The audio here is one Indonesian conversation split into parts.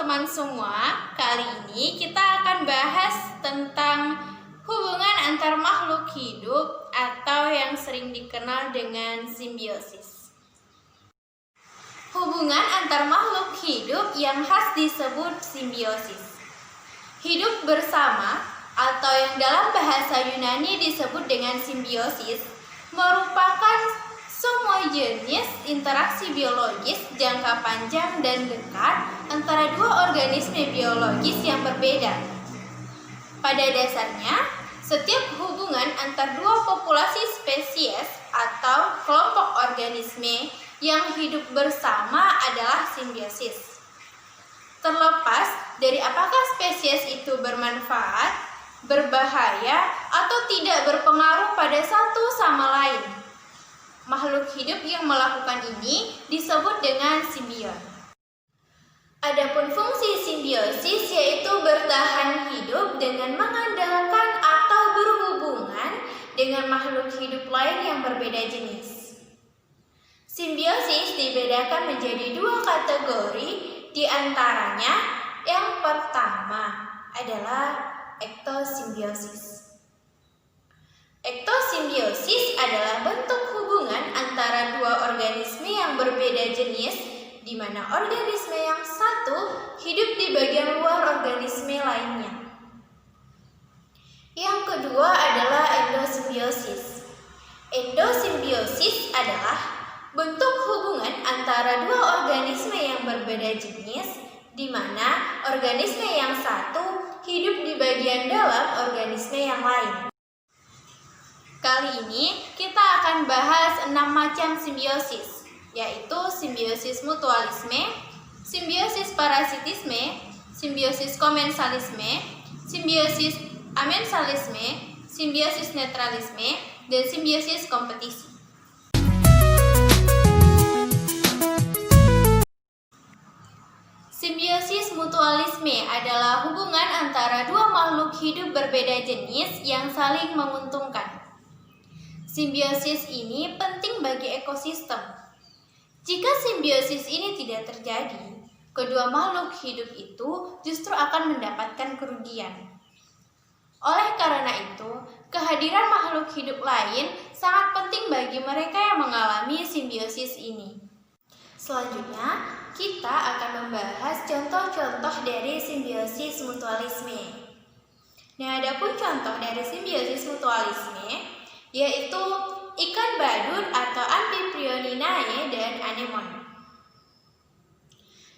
teman-teman semua, kali ini kita akan bahas tentang hubungan antar makhluk hidup atau yang sering dikenal dengan simbiosis. Hubungan antar makhluk hidup yang khas disebut simbiosis. Hidup bersama atau yang dalam bahasa Yunani disebut dengan simbiosis merupakan semua jenis interaksi biologis jangka panjang dan dekat antara dua organisme biologis yang berbeda. Pada dasarnya, setiap hubungan antar dua populasi spesies atau kelompok organisme yang hidup bersama adalah simbiosis. Terlepas dari apakah spesies itu bermanfaat, berbahaya, atau tidak berpengaruh pada satu sama lain, makhluk hidup yang melakukan ini disebut dengan simbion. Adapun fungsi simbiosis yaitu bertahan hidup dengan mengandalkan atau berhubungan dengan makhluk hidup lain yang berbeda jenis. Simbiosis dibedakan menjadi dua kategori, di antaranya yang pertama adalah ektosimbiosis. Ektosimbiosis adalah bentuk hubungan antara dua organisme yang berbeda jenis, di mana organisme yang satu hidup di bagian luar organisme lainnya. Yang kedua adalah endosimbiosis. Endosimbiosis adalah bentuk hubungan antara dua organisme yang berbeda jenis, di mana organisme yang satu hidup di bagian dalam organisme yang lain. Kali ini kita akan bahas 6 macam simbiosis, yaitu simbiosis mutualisme, simbiosis parasitisme, simbiosis komensalisme, simbiosis amensalisme, simbiosis netralisme, dan simbiosis kompetisi. Simbiosis mutualisme adalah hubungan antara dua makhluk hidup berbeda jenis yang saling menguntungkan. Simbiosis ini penting bagi ekosistem. Jika simbiosis ini tidak terjadi, kedua makhluk hidup itu justru akan mendapatkan kerugian. Oleh karena itu, kehadiran makhluk hidup lain sangat penting bagi mereka yang mengalami simbiosis ini. Selanjutnya, kita akan membahas contoh-contoh dari simbiosis mutualisme. Nah, adapun contoh dari simbiosis mutualisme yaitu ikan badut atau Amphiprioninae dan anemon.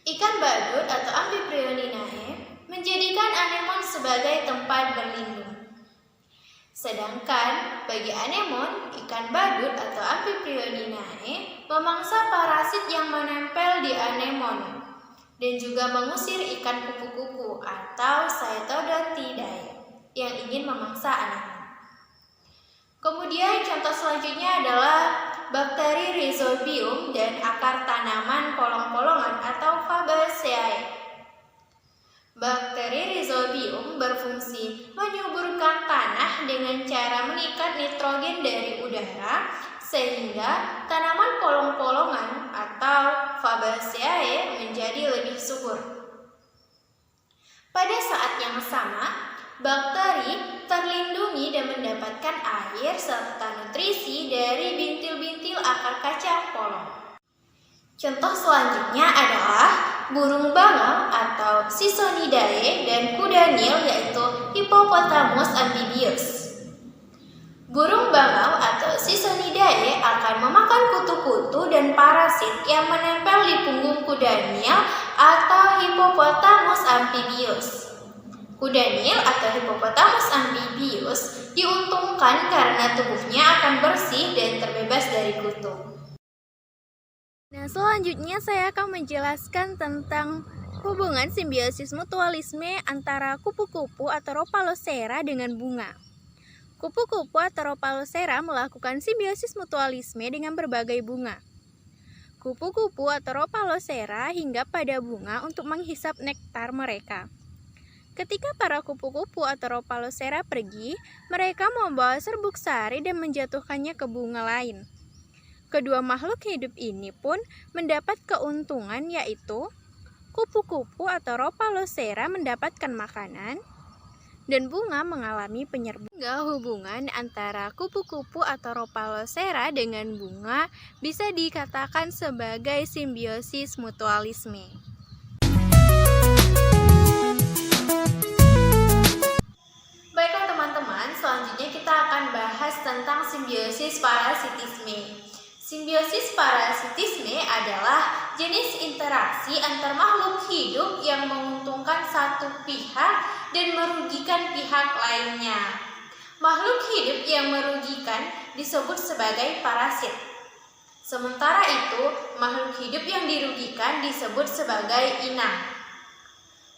Ikan badut atau Amphiprioninae menjadikan anemon sebagai tempat berlindung. Sedangkan bagi anemon, ikan badut atau Amphiprioninae memangsa parasit yang menempel di anemon dan juga mengusir ikan kupu-kupu atau Chaetodontidae yang ingin memangsa anemon. Kemudian contoh selanjutnya adalah bakteri Rhizobium dan akar tanaman polong-polongan atau Fabaceae. Bakteri Rhizobium berfungsi menyuburkan tanah dengan cara mengikat nitrogen dari udara sehingga tanaman polong-polongan atau Fabaceae menjadi lebih subur. Pada saat yang sama, bakteri terlindungi dan mendapatkan air serta nutrisi dari bintil-bintil akar kacang polong. Contoh selanjutnya adalah burung bangau atau Sisonidae dan kuda Nil yaitu Hippopotamus amphibius. Burung bangau atau Sisonidae akan memakan kutu-kutu dan parasit yang menempel di punggung kuda Nil atau Hippopotamus amphibius. Kuda Nil atau Hippopotamus amphibius diuntungkan karena tubuhnya akan bersih dan terbebas dari kutu. Nah, selanjutnya saya akan menjelaskan tentang hubungan simbiosis mutualisme antara kupu-kupu atau Rhopalocera dengan bunga. Kupu-kupu atau Rhopalocera melakukan simbiosis mutualisme dengan berbagai bunga. Kupu-kupu atau Rhopalocera hinggap pada bunga untuk menghisap nektar mereka. Ketika para kupu-kupu atau Rhopalocera pergi, mereka membawa serbuk sari dan menjatuhkannya ke bunga lain. Kedua makhluk hidup ini pun mendapat keuntungan, yaitu kupu-kupu atau Rhopalocera mendapatkan makanan, dan bunga mengalami penyerbukan. Hubungan antara kupu-kupu atau Rhopalocera dengan bunga bisa dikatakan sebagai simbiosis mutualisme. Baiklah teman-teman, selanjutnya kita akan bahas tentang simbiosis parasitisme. Simbiosis parasitisme adalah jenis interaksi antar makhluk hidup yang menguntungkan satu pihak dan merugikan pihak lainnya. Makhluk hidup yang merugikan disebut sebagai parasit. Sementara itu, makhluk hidup yang dirugikan disebut sebagai inang.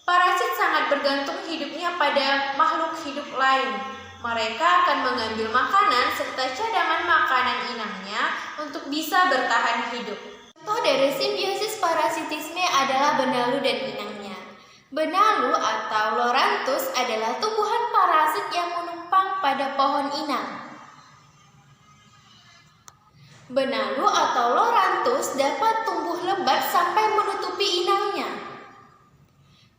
Parasit sangat bergantung hidupnya pada makhluk hidup lain. Mereka akan mengambil makanan serta cadangan makanan inangnya untuk bisa bertahan hidup. Contoh dari simbiosis parasitisme adalah benalu dan inangnya. Benalu atau Loranthus adalah tumbuhan parasit yang menumpang pada pohon inang. Benalu atau Loranthus dapat tumbuh lebat sampai menutupi inangnya.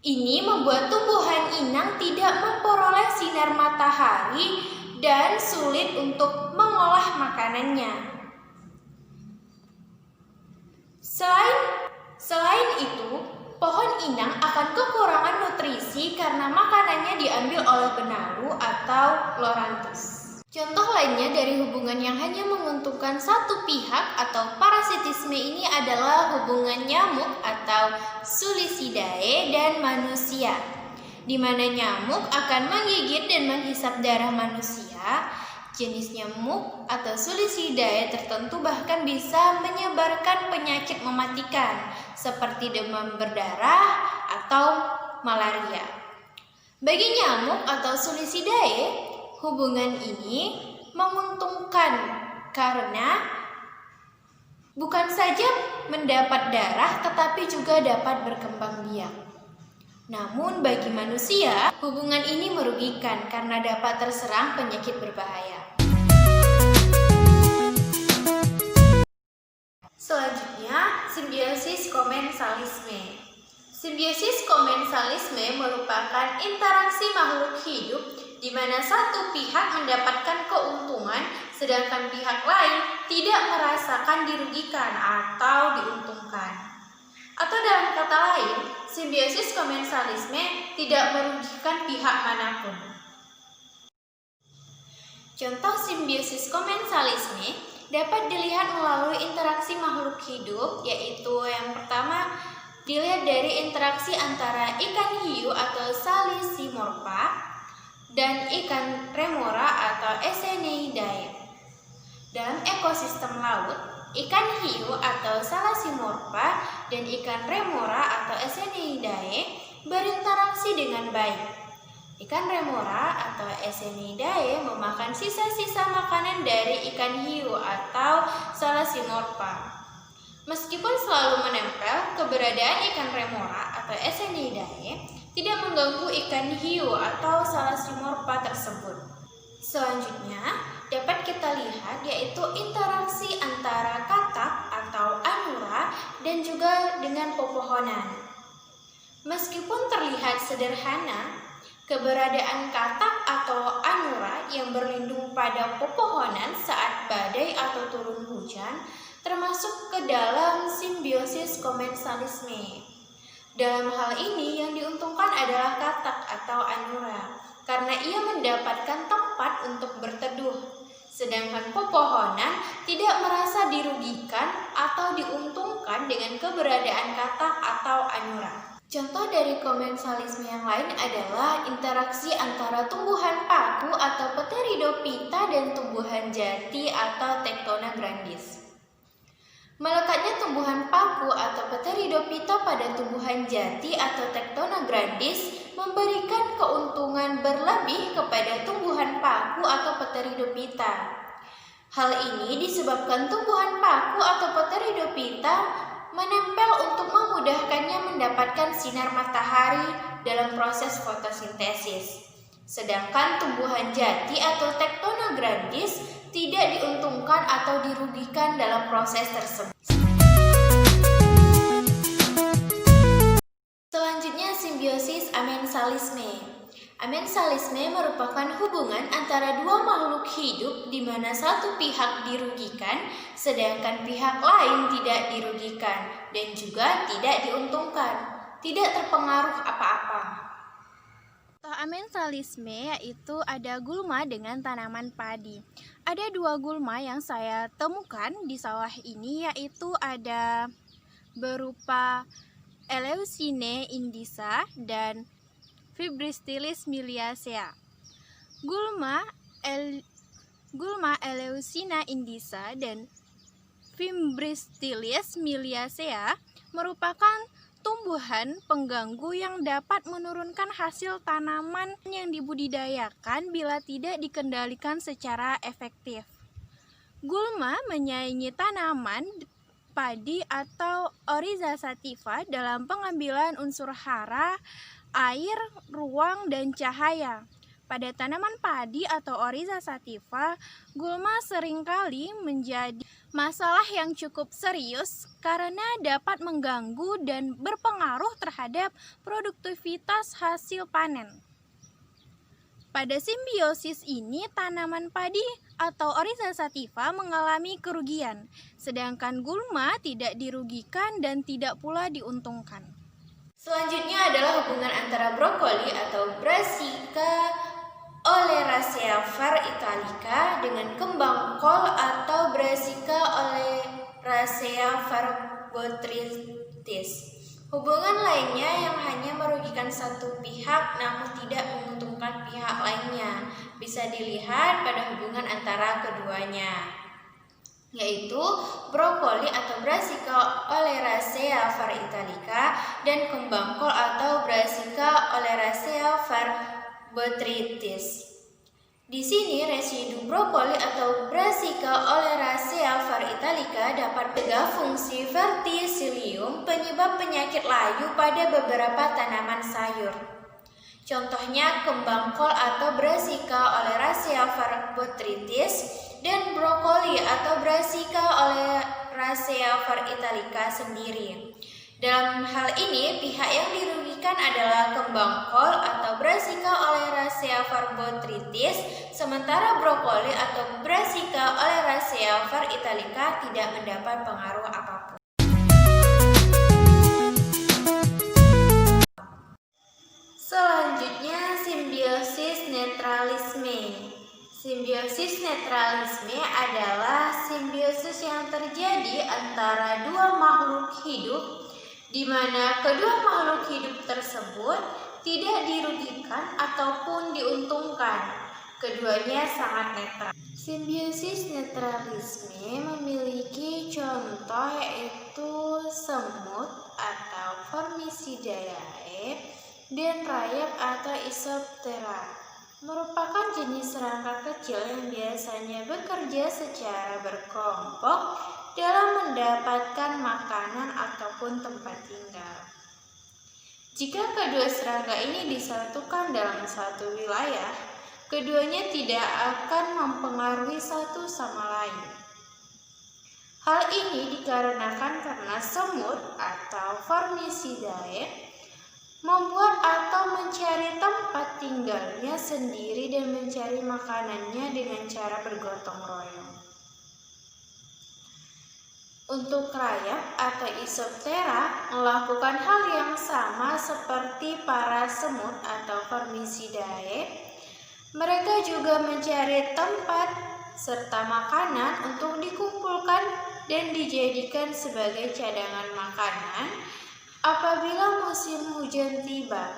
Ini membuat tumbuhan inang tidak memperoleh sinar matahari dan sulit untuk mengolah makanannya. Selain itu, pohon inang akan kekurangan nutrisi karena makanannya diambil oleh benalu atau Loranthus. Contoh lainnya dari hubungan yang hanya menguntungkan satu pihak atau parasitisme ini adalah hubungan nyamuk atau Sulicidae dan manusia, di mana nyamuk akan menggigit dan menghisap darah manusia. Jenis nyamuk atau Sulicidae tertentu bahkan bisa menyebarkan penyakit mematikan seperti demam berdarah atau malaria. Bagi nyamuk atau Sulicidae, hubungan ini menguntungkan karena bukan saja mendapat darah tetapi juga dapat berkembang biak. Namun bagi manusia, hubungan ini merugikan karena dapat terserang penyakit berbahaya. Selanjutnya, simbiosis komensalisme. Simbiosis komensalisme merupakan interaksi makhluk hidup di mana satu pihak mendapatkan keuntungan sedangkan pihak lain tidak merasakan dirugikan atau diuntungkan. Atau dalam kata lain, simbiosis komensalisme tidak merugikan pihak manapun. Contoh simbiosis komensalisme dapat dilihat melalui interaksi makhluk hidup, yaitu yang pertama dilihat dari interaksi antara ikan hiu atau Salisimorpha dan ikan remora atau Eseneidae. Dalam ekosistem laut, ikan hiu atau Salisimorpha dan ikan remora atau Eseneidae berinteraksi dengan baik. Ikan remora atau Eseneidae memakan sisa-sisa makanan dari ikan hiu atau Salisimorpha. Meskipun selalu menempel, keberadaan ikan remora atau Eseneidae tidak mengganggu ikan hiu atau Salisimorpha tersebut. Selanjutnya, dapat kita lihat yaitu interaksi antara katak atau anura dan juga dengan pepohonan. Meskipun terlihat sederhana, keberadaan katak atau anura yang berlindung pada pepohonan saat badai atau turun hujan termasuk ke dalam simbiosis komensalisme. Dalam hal ini yang diuntungkan adalah katak atau anura karena ia mendapatkan tempat untuk berteduh, sedangkan pepohonan tidak merasa dirugikan atau diuntungkan dengan keberadaan katak atau anura. Contoh dari komensalisme yang lain adalah interaksi antara tumbuhan paku atau Pteridophyta dan tumbuhan jati atau Tectona grandis. Melekatnya tumbuhan paku atau Pteridophyta pada tumbuhan jati atau Tectona grandis memberikan keuntungan berlebih kepada tumbuhan paku atau Pteridophyta. Hal ini disebabkan tumbuhan paku atau Pteridophyta menempel untuk memudahkannya mendapatkan sinar matahari dalam proses fotosintesis. Sedangkan tumbuhan jati atau Tectona grandis tidak diuntungkan atau dirugikan dalam proses tersebut. simbiosis amensalisme. Amensalisme merupakan hubungan antara dua makhluk hidup di mana satu pihak dirugikan sedangkan pihak lain tidak dirugikan dan juga tidak diuntungkan, tidak terpengaruh apa-apa. Contoh amensalisme yaitu ada gulma dengan tanaman padi. Ada dua gulma yang saya temukan di sawah ini, yaitu ada berupa Eleuthine indisa dan Fibristilis miliacea. Gulma Eleuthina indisa dan Fibristilis miliacea merupakan tumbuhan pengganggu yang dapat menurunkan hasil tanaman yang dibudidayakan bila tidak dikendalikan secara efektif. Gulma menyaingi tanaman padi atau Oryza sativa dalam pengambilan unsur hara, air, ruang, dan cahaya. Pada tanaman padi atau Oryza sativa, gulma seringkali menjadi masalah yang cukup serius karena dapat mengganggu dan berpengaruh terhadap produktivitas hasil panen. Pada simbiosis ini, tanaman padi atau Oryza sativa mengalami kerugian, sedangkan gulma tidak dirugikan dan tidak pula diuntungkan. Selanjutnya adalah hubungan antara brokoli atau Brassica oleracea var italica dengan kembang kol atau Brassica oleracea var botrytis. Hubungan lainnya yang hanya merugikan satu pihak namun tidak menguntungkan pihak lainnya bisa dilihat pada hubungan antara keduanya, yaitu brokoli atau Brassica oleracea var italica dan kembang kol atau Brassica oleracea var botrytis. Di sini residu brokoli atau Brassica oleracea var italica dapat mencegah fungsi verticillium, penyebab penyakit layu pada beberapa tanaman sayur. Contohnya kembang kol atau Brassica oleracea var botrytis dan brokoli atau Brassica oleracea var italica sendiri. Dalam hal ini, pihak yang dirugikan adalah kembang kol atau Brassica oleracea var botrytis, sementara brokoli atau Brassica oleracea var italica tidak mendapat pengaruh apapun. Selanjutnya, simbiosis netralisme. Simbiosis netralisme adalah simbiosis yang terjadi antara dua makhluk hidup di mana kedua makhluk hidup tersebut tidak dirugikan ataupun diuntungkan. Keduanya sangat netral. Simbiosis netralisme memiliki contoh yaitu semut atau Formicidae dan rayap atau Isoptera. Merupakan jenis serangga kecil yang biasanya bekerja secara berkelompok dalam mendapatkan makanan ataupun tempat tinggal. Jika kedua serangga ini disatukan dalam satu wilayah, keduanya tidak akan mempengaruhi satu sama lain. Hal ini dikarenakan karena semut atau Formicidae membuat atau mencari tempat tinggalnya sendiri dan mencari makanannya dengan cara bergotong royong. Untuk rayap atau Isoptera melakukan hal yang sama seperti para semut atau Formicidae. Mereka juga mencari tempat serta makanan untuk dikumpulkan dan dijadikan sebagai cadangan makanan apabila musim hujan tiba.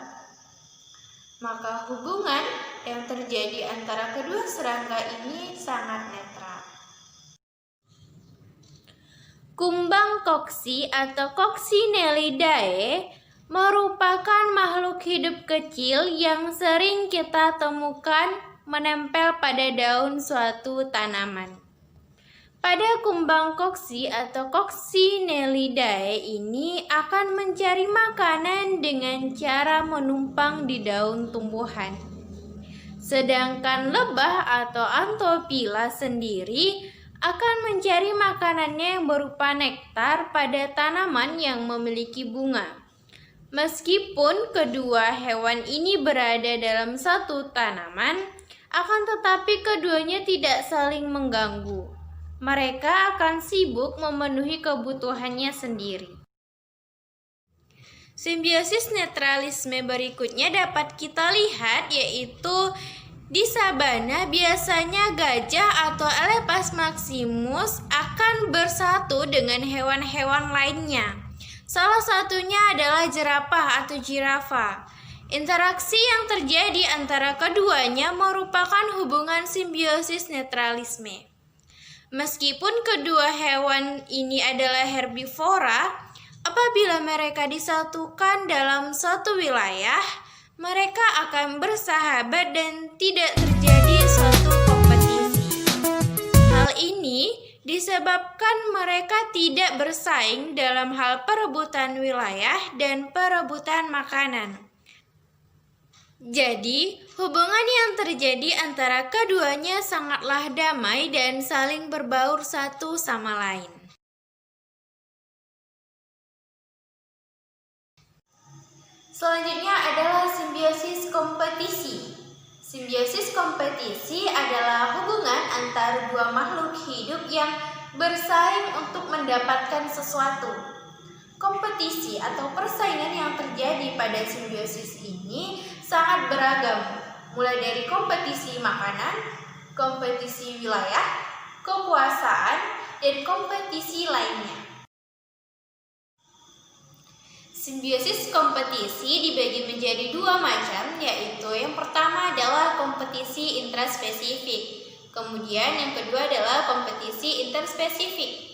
Maka hubungan yang terjadi antara kedua serangga ini sangat netral. Kumbang koksi atau Coccinellidae merupakan makhluk hidup kecil yang sering kita temukan menempel pada daun suatu tanaman. Pada kumbang koksi atau Coccinellidae ini akan mencari makanan dengan cara menumpang di daun tumbuhan. Sedangkan lebah atau Anthophylla sendiri akan mencari makanannya yang berupa nektar pada tanaman yang memiliki bunga. Meskipun kedua hewan ini berada dalam satu tanaman, akan tetapi keduanya tidak saling mengganggu. Mereka akan sibuk memenuhi kebutuhannya sendiri. Simbiosis netralisme berikutnya dapat kita lihat, yaitu di sabana biasanya gajah atau Elephas maximus akan bersatu dengan hewan-hewan lainnya. Salah satunya adalah jerapah atau jirafa. Interaksi yang terjadi antara keduanya merupakan hubungan simbiosis netralisme. Meskipun kedua hewan ini adalah herbivora, apabila mereka disatukan dalam satu wilayah, mereka akan bersahabat dan tidak terjadi suatu kompetisi. Hal ini disebabkan mereka tidak bersaing dalam hal perebutan wilayah dan perebutan makanan. Jadi, hubungan yang terjadi antara keduanya sangatlah damai dan saling berbaur satu sama lain. Selanjutnya adalah simbiosis kompetisi. Simbiosis kompetisi adalah hubungan antara dua makhluk hidup yang bersaing untuk mendapatkan sesuatu. Kompetisi atau persaingan yang terjadi pada simbiosis ini sangat beragam, mulai dari kompetisi makanan, kompetisi wilayah, kekuasaan, dan kompetisi lainnya. Simbiosis kompetisi dibagi menjadi dua macam, yaitu yang pertama adalah kompetisi intraspesifik, kemudian yang kedua adalah kompetisi interspesifik.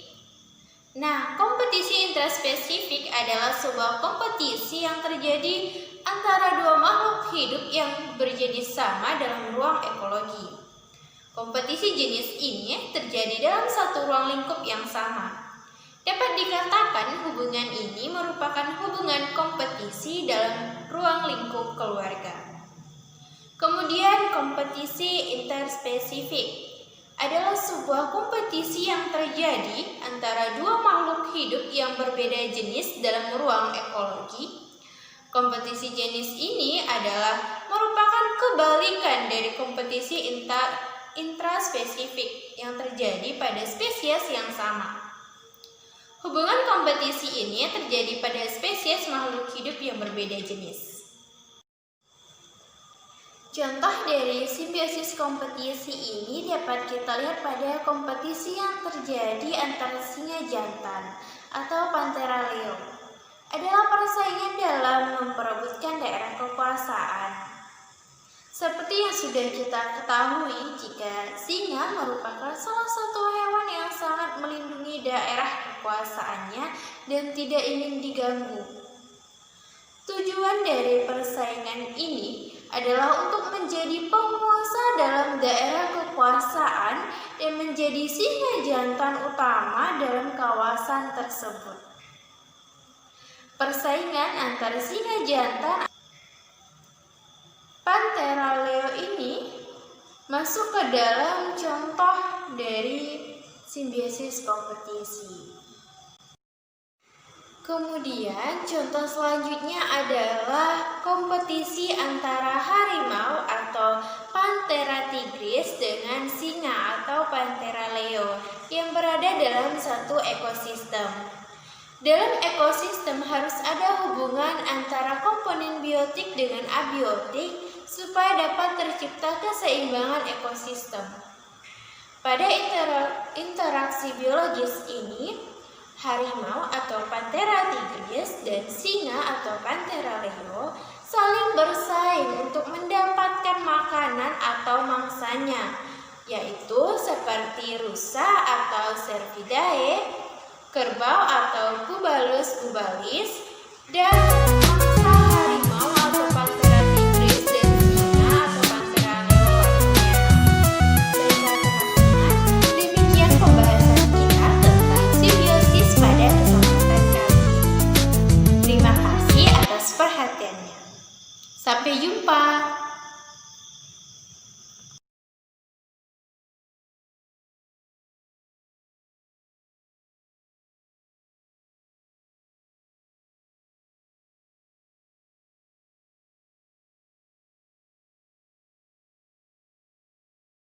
Nah, kompetisi intraspesifik adalah sebuah kompetisi yang terjadi antara dua makhluk hidup yang berjenis sama dalam ruang ekologi. Kompetisi jenis ini terjadi dalam satu ruang lingkup yang sama. Dapat dikatakan hubungan ini merupakan hubungan kompetisi dalam ruang lingkup keluarga. Kemudian kompetisi interspesifik adalah sebuah kompetisi yang terjadi antara dua makhluk hidup yang berbeda jenis dalam ruang ekologi. Kompetisi jenis ini adalah merupakan kebalikan dari kompetisi intraspesifik yang terjadi pada spesies yang sama. Hubungan kompetisi ini terjadi pada spesies makhluk hidup yang berbeda jenis. Contoh dari simbiosis kompetisi ini dapat kita lihat pada kompetisi yang terjadi antara singa jantan atau Panthera leo. Adalah persaingan dalam memperebutkan daerah kekuasaan. Seperti yang sudah kita ketahui, jika singa merupakan salah satu hewan yang sangat melindungi daerah kekuasaannya dan tidak ingin diganggu. Tujuan dari persaingan ini adalah untuk menjadi penguasa dalam daerah kekuasaan dan menjadi singa jantan utama dalam kawasan tersebut. Persaingan antara singa jantan Panthera leo ini masuk ke dalam contoh dari simbiosis kompetisi. Kemudian contoh selanjutnya adalah kompetisi antara harimau atau Panthera tigris dengan singa atau Panthera leo yang berada dalam satu ekosistem. Dalam ekosistem harus ada hubungan antara komponen biotik dengan abiotik supaya dapat tercipta keseimbangan ekosistem. Pada interaksi biologis ini, harimau atau Panthera tigris dan singa atau Panthera leo saling bersaing untuk mendapatkan makanan atau mangsanya, yaitu seperti rusa atau Cervidae, kerbau atau Cubalus cubalis, dan mangsa harimau atau Panthera tigris dan singa atau Panthera leo lainnya. Baiklah teman-teman, demikian pembahasan kita tentang simbiosis pada kesempatan kali ini. Terima kasih atas perhatiannya. Sampai jumpa.